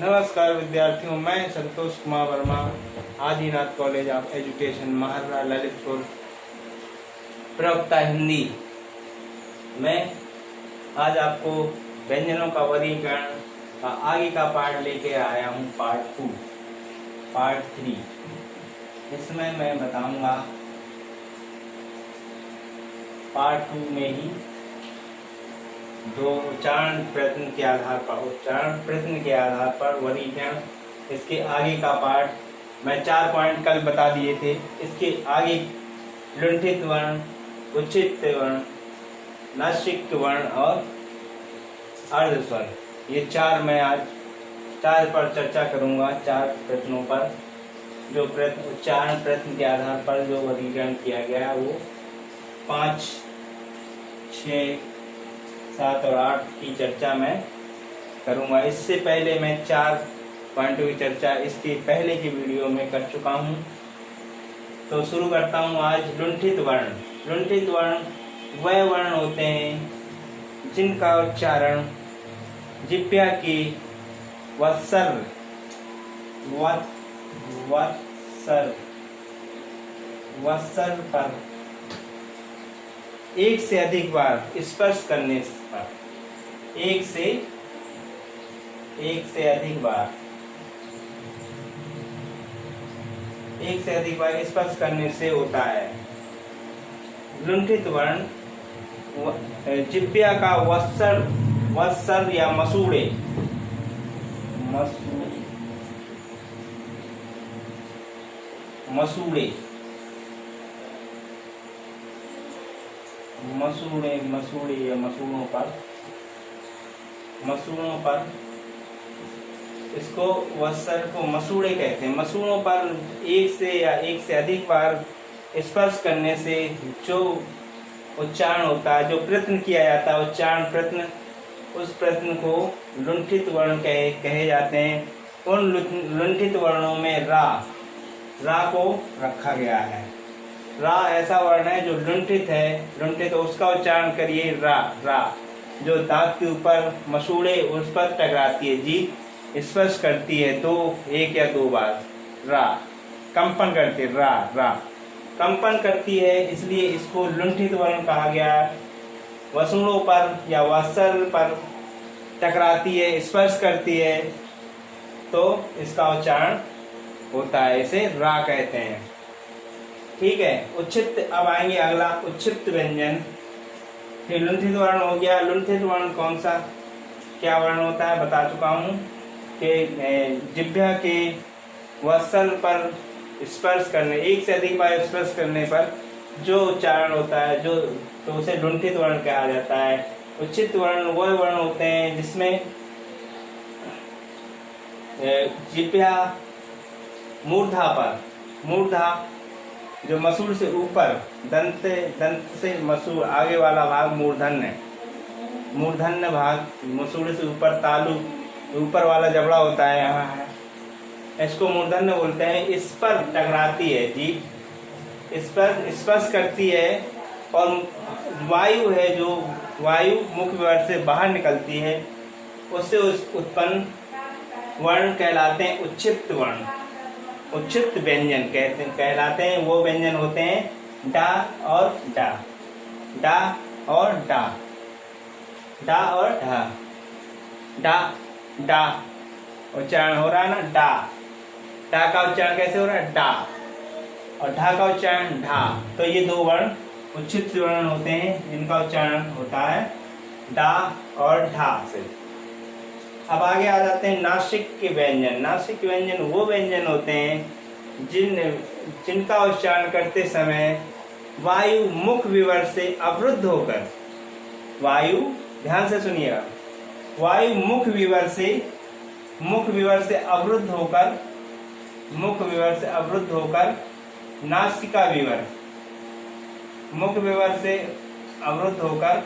नमस्कार विद्यार्थियों, मैं Santosh Kumar Verma, Adinath college of education Mahrra Lalitpur, प्रवक्ता हिंदी। मैं आज आपको व्यंजनों का वर्गीकरण का आगे का पार्ट लेके आया हूँ, पार्ट 3। इसमें मैं बताऊंगा पार्ट 2 में ही दो उच्चारण प्रयत्न के आधार पर वर्गीकरण। इसके आगे का पार्ट मैं 4 पॉइंट कल बता दिए थे। इसके आगे लुंठित वर्ण, उच्चित वर्ण, नासिक वर्ण और अर्धस्वर, ये 4 मैं आज 4 पर चर्चा करूंगा। 4 प्रश्नों पर जो उच्चारण प्रयत्न के आधार पर जो वर्गीकरण किया गया वो 5, 6, 7 और 8 की चर्चा मैं करूंगा। इससे पहले मैं 4 पॉइंटों की चर्चा इसके पहले की वीडियो में कर चुका हूं। तो शुरू करता हूं आज। लुंठित वर्ण। लुंठित वर्ण वह वर्ण होते हैं जिनका उच्चारण जिह्वा की वत्सर पर एक से अधिक बार स्पर्श करने पर एक से अधिक बार स्पर्श करने से होता है। लुंठित वर्ण जिह्वा का वत्सर या मसूड़े या मसूड़ों पर इसको वत्सर को मसूड़े कहते हैं। मसूड़ों पर एक से अधिक बार स्पर्श करने से जो उच्चारण होता है, जो प्रयत्न किया जाता है, उच्चारण प्रयत्न, उस प्रयत्न को लुंठित वर्ण कहे जाते हैं। उन लुंठित वर्णों में रा को रखा गया है। रा ऐसा वर्ण है जो लुंठित है। लुंठित उसका उच्चारण करिए रा। जो दांत के ऊपर मसूड़े उस पर टकराती है, जीभ स्पर्श करती है 1 या 2 बार। रा कंपन करती है, रा कंपन करती है, इसलिए इसको लुंठित वर्ण कहा गया। वसूड़ों पर या वत्सल पर टकराती है, स्पर्श करती है, तो इसका उच्चारण होता है, इसे रा कहते हैं। ठीक है। उच्चित, अब आएंगे अगला उच्चित व्यंजन। फिर लुंठित वर्ण हो गया। लुंठित वर्ण कौन सा क्या वर्ण होता है बता चुका हूँ कि जिह्वा के वत्सल पर स्पर्श करने, एक से अधिक बार स्पर्श करने पर जो उच्चारण होता है तो उसे लुंठित वर्ण कहा जाता है। उच्चित वर्ण वह वर्ण होते हैं जिसमें जिह्वा मूर्धा जो मसूड़ से ऊपर, दंत से मसूड़ आगे वाला भाग मूर्धन्य भाग, मसूड़ से ऊपर तालु ऊपर वाला जबड़ा होता है, यहाँ है, इसको मूर्धन्य बोलते हैं। इस पर टकराती है, जीभ इस पर स्पर्श करती है और वायु है, जो वायु मुख विवर से बाहर निकलती है, उससे उत्पन्न वर्ण कहलाते हैं उच्चित वर्ण। उच्चित व्यंजन कहलाते हैं। वो व्यंजन होते हैं डा और डा उच्चारण हो रहा है ना, डा का उच्चारण कैसे हो रहा है, डा, और ढा का उच्चारण ढा। तो ये 2 वर्ण उच्चित वर्ण होते हैं जिनका उच्चारण होता है डा और ढा से। अब आगे आ जाते हैं नासिक के व्यंजन। नासिक व्यंजन वो व्यंजन होते हैं जिनका उच्चारण करते समय वायु मुख विवर से अवरुद्ध होकर, वायु, ध्यान से सुनिएगा, वायु मुख विवर से अवरुद्ध होकर नासिका विवर, मुख विवर से अवरुद्ध होकर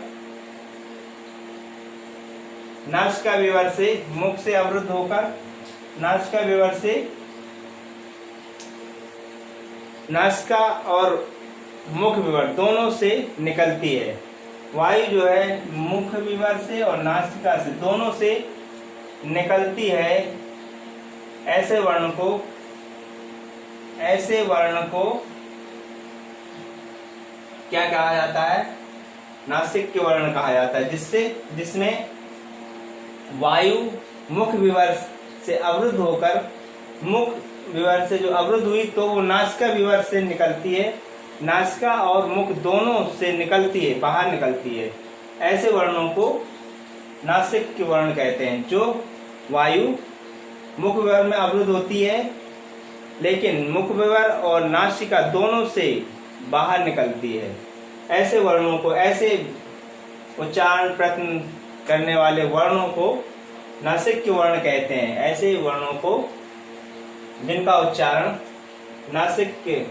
नासिका विवर से, मुख से अवरुद्ध होकर नासिका विवर से, नासिका और मुख विवर दोनों से निकलती है। वायु जो है मुख विवर से और नासिका से दोनों से निकलती है, ऐसे वर्ण को क्या कहा जाता है? नासिक के वर्ण कहा जाता है, जिसमें वायु मुख विवर से अवरुद्ध होकर, मुख विवर से जो अवरुद्ध हुई तो वो नासिका विवर से निकलती है, नासिका और मुख दोनों से निकलती है, बाहर निकलती है। ऐसे वर्णों को नासिक के वर्ण कहते हैं, जो वायु मुख विवर में अवरुद्ध होती है लेकिन मुख विवर और नासिका दोनों से बाहर निकलती है। ऐसे वर्णों को, ऐसे उच्चारण प्रयत्न करने वाले वर्णों को नासिक के वर्ण कहते हैं। ऐसे वर्णों को जिनका उच्चारण नासिक के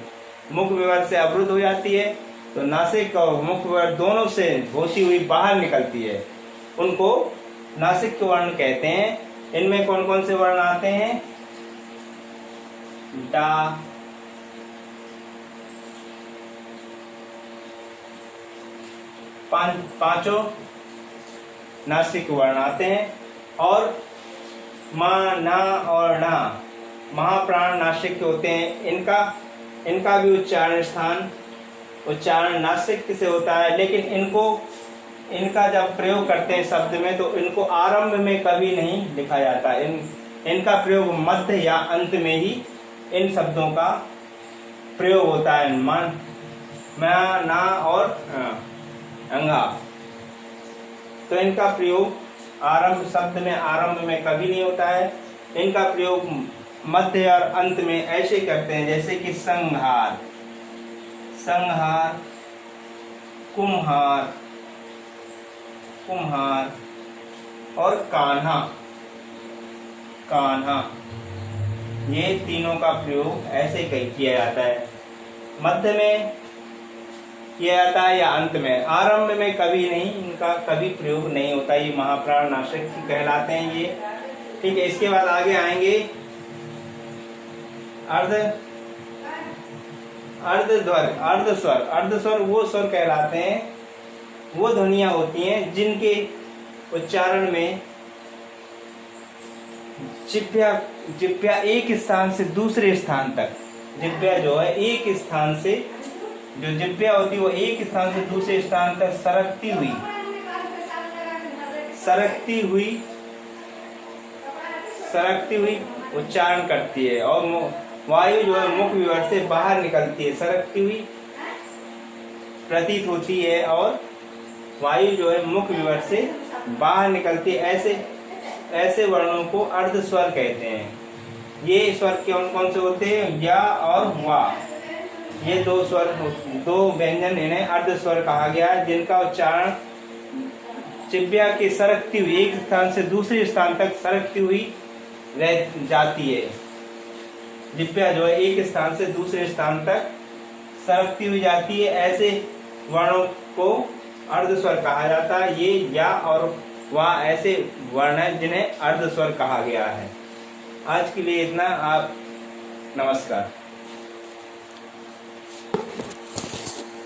मुख विवर से अवरुद्ध हो जाती है तो नासिक और मुख विवर दोनों से होती हुई बाहर निकलती है, उनको नासिक के वर्ण कहते हैं। इनमें कौन कौन से वर्ण आते हैं? डा, पांचों नासिक वर्ण आते हैं, और मा, ना और ना महाप्राण नासिक के होते हैं। इनका भी उच्चारण नासिक से होता है, लेकिन इनका जब प्रयोग करते हैं शब्द में तो इनको आरंभ में कभी नहीं लिखा जाता। इनका प्रयोग मध्य या अंत में ही इन शब्दों का प्रयोग होता है। मन, मैं, ना और अंगा, तो इनका प्रयोग शब्द में आरंभ में कभी नहीं होता है। इनका प्रयोग मध्य और अंत में ऐसे करते हैं, जैसे कि संहार, कुम्हार और कान्हा, ये तीनों का प्रयोग ऐसे किया जाता है। मध्य में किया जाता है या अंत में, आरंभ में कभी नहीं, इनका कभी प्रयोग नहीं होता। ये महाप्राण नासिक कहलाते हैं ये। ठीक है, इसके बाद आगे आएंगे अर्धस्वर वो स्वर कहलाते हैं, वो ध्वनियां होती हैं जिनके उच्चारण में जिह्वा एक स्थान से दूसरे स्थान तक, जिह्वा जो है एक स्थान से, जो जिह्वा होती है वो एक स्थान से दूसरे स्थान तक सरकती हुई उच्चारण करती है, और वायु जो है मुख विवर से बाहर निकलती है, सरकती हुई प्रतीत होती है, और वायु जो है मुख विवर से बाहर निकलती है। ऐसे वर्णों को अर्धस्वर कहते हैं। ये स्वर कौन कौन से होते हैं? या और वा, ये दो व्यंजन, इन्हें अर्धस्वर कहा गया, जिनका उच्चारण जिह्वा की सरकती हुई, एक स्थान से दूसरे स्थान तक सरकती हुई रह जाती है। जिह्वा जो है एक स्थान से दूसरे स्थान तक सरकती हुई जाती है। ऐसे वर्णों को अर्धस्वर कहा जाता है। ये या और वा ऐसे वर्ण हैं जिन्हें अर्धस्वर कहा गया है। आज के लिए इतना। आप नमस्कार।